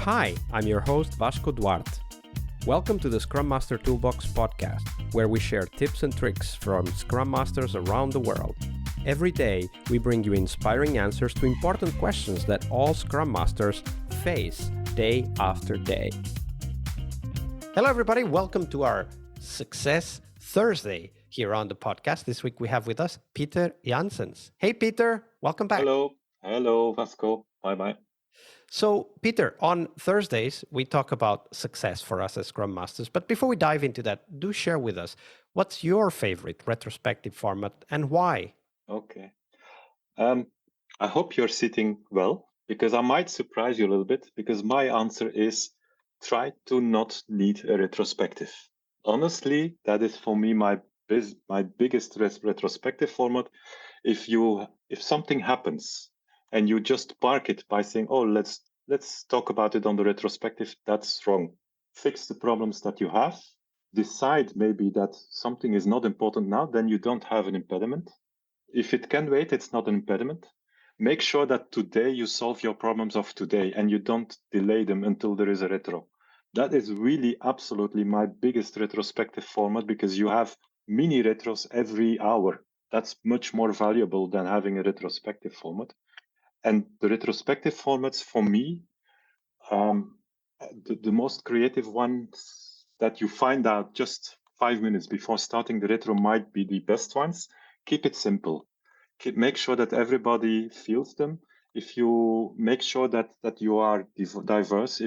Hi, I'm your host Vasco Duarte. Welcome to the Scrum Master Toolbox podcast, where we share tips and tricks from Scrum Masters around the world. Every day, we bring you inspiring answers to important questions that all Scrum Masters face day after day. Hello, everybody. Welcome to our Success Thursday here on the podcast. This week, we have with us Peter Janssens. Hey, Peter. Welcome back. Hello, Vasco. Bye-bye. So, Peter, on Thursdays, we talk about success for us as Scrum Masters. But before we dive into that, do share with us, what's your favorite retrospective format and why? Okay. I hope you're sitting well, because I might surprise you a little bit, because my answer is try to not need a retrospective. Honestly, that is for me my biggest retrospective format. If something happens and you just park it by saying, "Oh, let's talk about it on the retrospective," that's wrong. Fix the problems that you have. Decide maybe that something is not important now, then you don't have an impediment. If it can wait, it's not an impediment. Make sure that today you solve your problems of today and you don't delay them until there is a retro. That is really absolutely my biggest retrospective format, because you have mini retros every hour. That's much more valuable than having a retrospective format. And the retrospective formats for me, the most creative ones that you find out just 5 minutes before starting the retro might be the best ones. Keep it simple. Make sure that everybody feels them. If you make sure that you are diverse,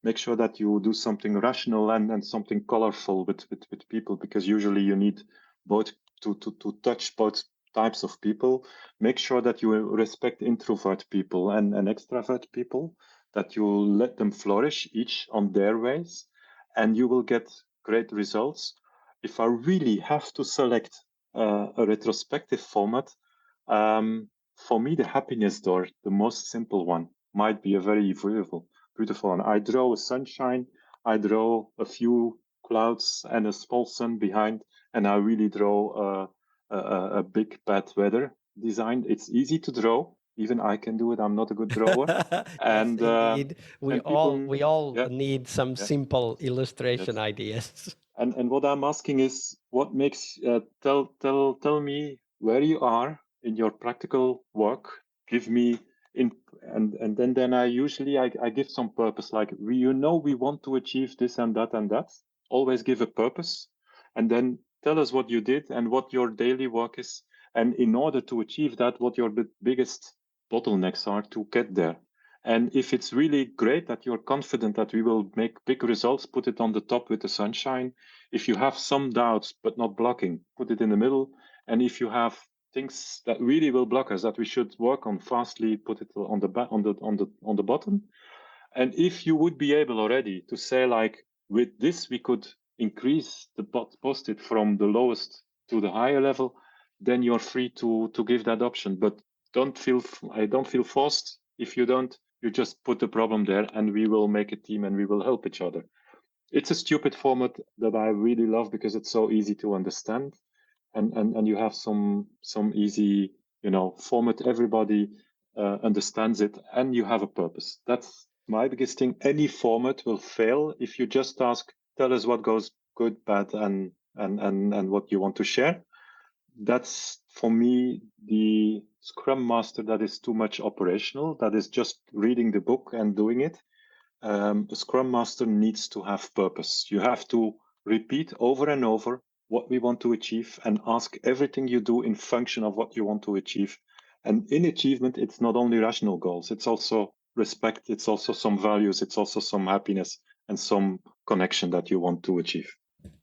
make sure that you do something rational and something colorful with people, because usually you need both to touch both types of people. Make sure that you respect introvert people and extrovert people, that you let them flourish each on their ways, and you will get great results. If I really have to select a retrospective format, for me, the happiness door, the most simple one, might be a very beautiful one. I draw a sunshine, I draw a few clouds and a small sun behind, and I really draw a big bad weather design. It's easy to draw. Even I can do it. I'm not a good drawer. Yes, indeed. We and all yeah, need some yeah, simple illustration yes. ideas. And what I'm asking is, what makes tell me where you are in your practical work. Give me in, and then I give some purpose, like we want to achieve this and that and that. Always give a purpose, and then tell us what you did and what your daily work is, and in order to achieve that, what your biggest bottlenecks are to get there. And if it's really great that you're confident that we will make big results, put it on the top with the sunshine. If you have some doubts but not blocking, put it in the middle. And if you have things that really will block us, that we should work on fastly, put it on the bottom. And if you would be able already to say, like, with this we could increase the post-it from the lowest to the higher level, then you're free to give that option. But I don't feel forced. If you don't, you just put the problem there, and we will make a team and we will help each other. It's a stupid format that I really love, because it's so easy to understand, and you have some easy format. Everybody understands it, and you have a purpose. That's my biggest thing. Any format will fail if you just ask, tell us what goes good, bad, and what you want to share. That's for me the Scrum Master that is too much operational, that is just reading the book and doing it. A Scrum Master needs to have purpose. You have to repeat over and over what we want to achieve, and ask everything you do in function of what you want to achieve. And in achievement, it's not only rational goals, it's also respect, it's also some values, it's also some happiness and some connection that you want to achieve.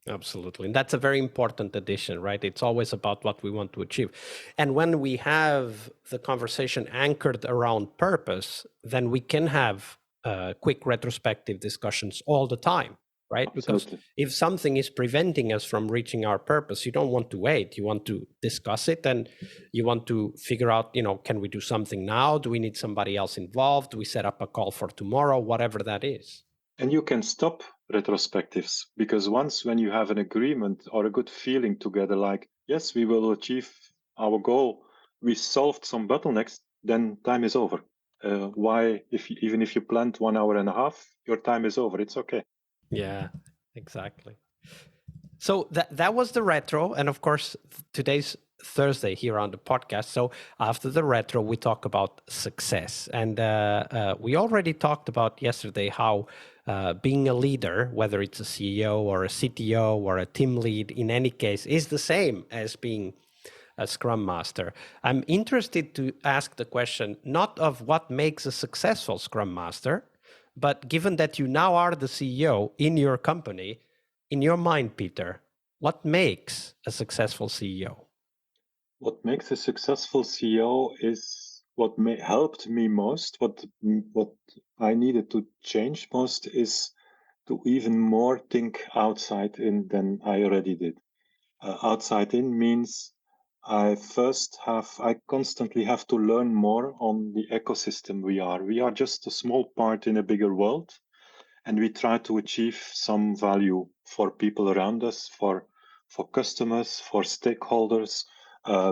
Absolutely. And that's a very important addition, right? It's always about what we want to achieve. And when we have the conversation anchored around purpose, then we can have quick retrospective discussions all the time, right? Absolutely. Because if something is preventing us from reaching our purpose, you don't want to wait. You want to discuss it, and you want to figure out, can we do something now? Do we need somebody else involved? Do we set up a call for tomorrow? Whatever that is. And you can stop retrospectives, because once when you have an agreement or a good feeling together, like, yes, we will achieve our goal, we solved some bottlenecks, then time is over. Why, even if you planned 1 hour and a half, your time is over. It's okay. Yeah, exactly. So that was the retro, and of course today's Thursday here on the podcast. So after the retro, we talk about success, and we already talked about yesterday how being a leader, whether it's a CEO or a CTO or a team lead, in any case, is the same as being a Scrum Master. I'm interested to ask the question not of what makes a successful Scrum Master, but given that you now are the CEO in your company, in your mind, Peter, what makes a successful CEO? What makes a successful CEO is what helped me most. What I needed to change most is to even more think outside in than I already did. Outside in means I constantly have to learn more on the ecosystem we are. We are just a small part in a bigger world, and we try to achieve some value for people around us, for customers, for stakeholders.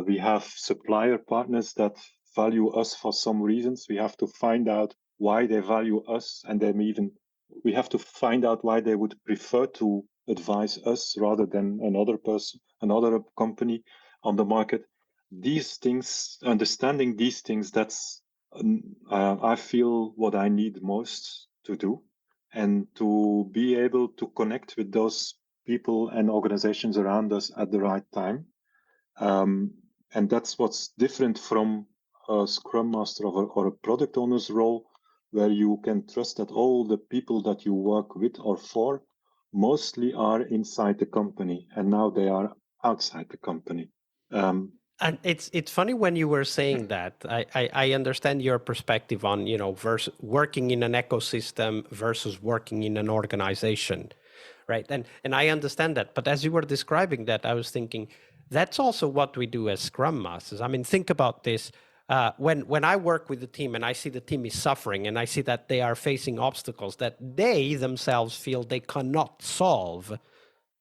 We have supplier partners that value us for some reasons. We have to find out why they value us, and then we have to find out why they would prefer to advise us rather than another person, another company on the market. These things, understanding these things, that's I feel what I need most to do, and to be able to connect with those people and organizations around us at the right time. And that's what's different from a Scrum Master or a product owner's role, where you can trust that all the people that you work with or for mostly are inside the company, and now they are outside the company. And it's funny when you were saying that. I understand your perspective on, versus working in an ecosystem versus working in an organization, right? And I understand that. But as you were describing that, I was thinking that's also what we do as Scrum Masters. I mean, think about this. When I work with the team and I see the team is suffering and I see that they are facing obstacles that they themselves feel they cannot solve,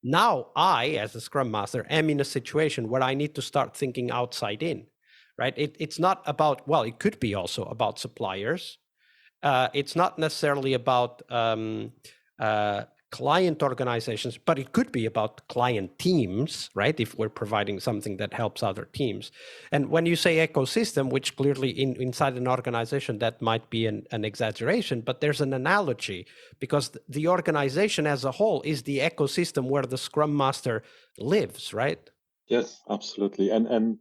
now I, as a Scrum Master, am in a situation where I need to start thinking outside in, right? It's not about, well, it could be also about suppliers. It's not necessarily about client organizations, but it could be about client teams, right? If we're providing something that helps other teams. And when you say ecosystem, which clearly inside an organization, that might be an exaggeration, but there's an analogy, because the organization as a whole is the ecosystem where the Scrum Master lives, right? Yes, absolutely. And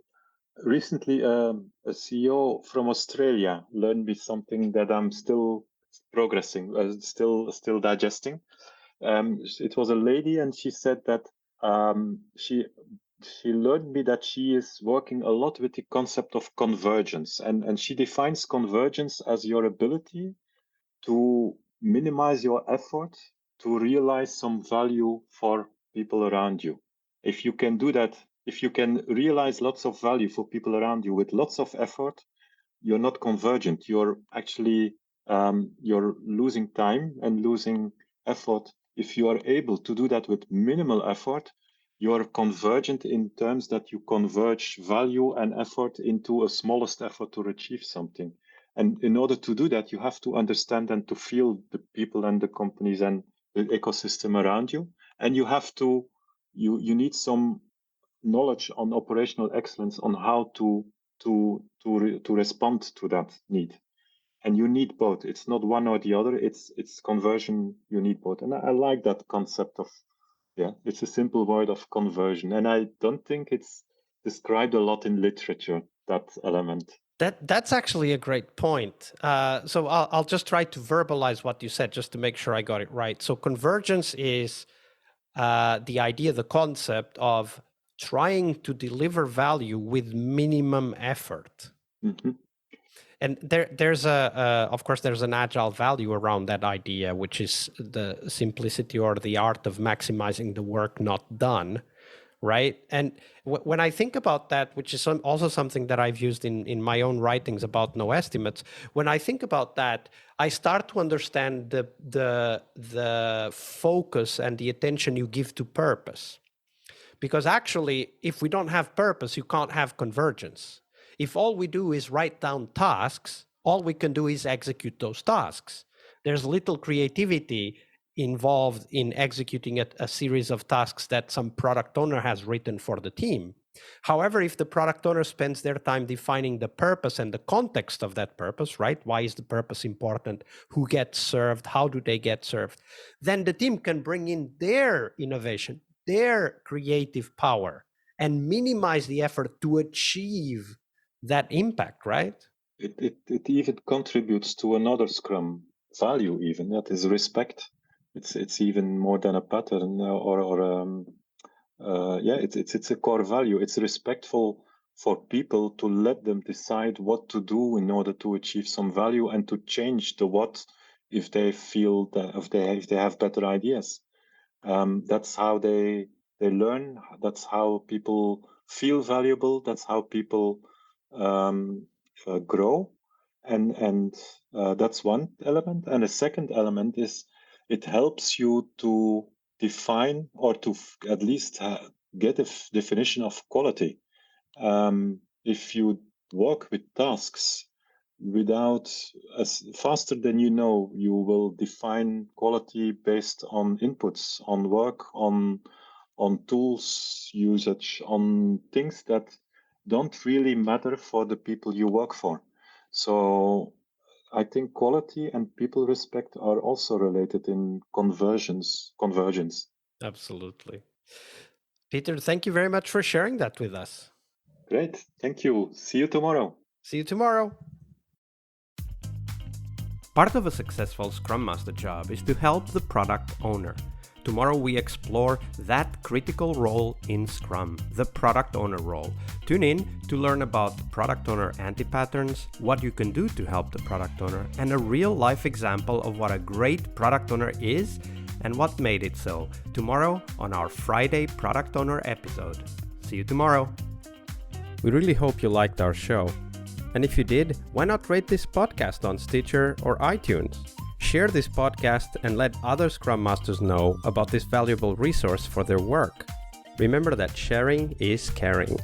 recently, a CEO from Australia learned me something that I'm still progressing, still digesting. It was a lady, and she said that she learned me that she is working a lot with the concept of convergence, and she defines convergence as your ability to minimize your effort to realize some value for people around you. If you can do that, if you can realize lots of value for people around you with lots of effort, you're not convergent. You're actually you're losing time and losing effort. If you are able to do that with minimal effort, you're convergent in terms that you converge value and effort into a smallest effort to achieve something. And in order to do that, you have to understand and to feel the people and the companies and the ecosystem around you. And you have to, you need some knowledge on operational excellence on how to respond to that need. And you need both. It's not one or the other. It's conversion. You need both. And I like that concept of, yeah, it's a simple word of conversion. And I don't think it's described a lot in literature, that element. That's actually a great point. So I'll just try to verbalize what you said just to make sure I got it right. So convergence is the idea, the concept of trying to deliver value with minimum effort. Mm-hmm. And there's of course, there's an agile value around that idea, which is the simplicity or the art of maximizing the work not done. Right. And when I think about that, which is also something that I've used in my own writings about NoEstimates, when I think about that, I start to understand the focus and the attention you give to purpose. Because actually, if we don't have purpose, you can't have convergence. If all we do is write down tasks, All we can do is execute those tasks. There's little creativity involved in executing a series of tasks that some product owner has written for the team. However, if the product owner spends their time defining the purpose and the context of that purpose, right? Why is the purpose important? Who gets served? How do they get served? Then the team can bring in their innovation, their creative power, and minimize the effort to achieve that impact, right? It even contributes to another Scrum value, even that is respect. It's even more than a pattern it's a core value. It's respectful for people to let them decide what to do in order to achieve some value and to change the what if they feel that if they have better ideas. That's how they learn. That's how people feel valuable. That's how people grow, and that's one element. And a second element is it helps you to define or to at least get a definition of quality. If you work with tasks without as faster than you will define quality based on inputs, on work, on tools usage, on things that don't really matter for the people you work for. So I think quality and people respect are also related in convergence. Absolutely. Peter, thank you very much for sharing that with us. Great. Thank you. See you tomorrow. See you tomorrow. Part of a successful Scrum Master job is to help the product owner. Tomorrow we explore that critical role in Scrum, the product owner role. Tune in to learn about product owner anti-patterns, what you can do to help the product owner, and a real-life example of what a great product owner is and what made it so. Tomorrow on our Friday Product Owner episode. See you tomorrow. We really hope you liked our show. And if you did, why not rate this podcast on Stitcher or iTunes? Share this podcast and let other Scrum Masters know about this valuable resource for their work. Remember that sharing is caring.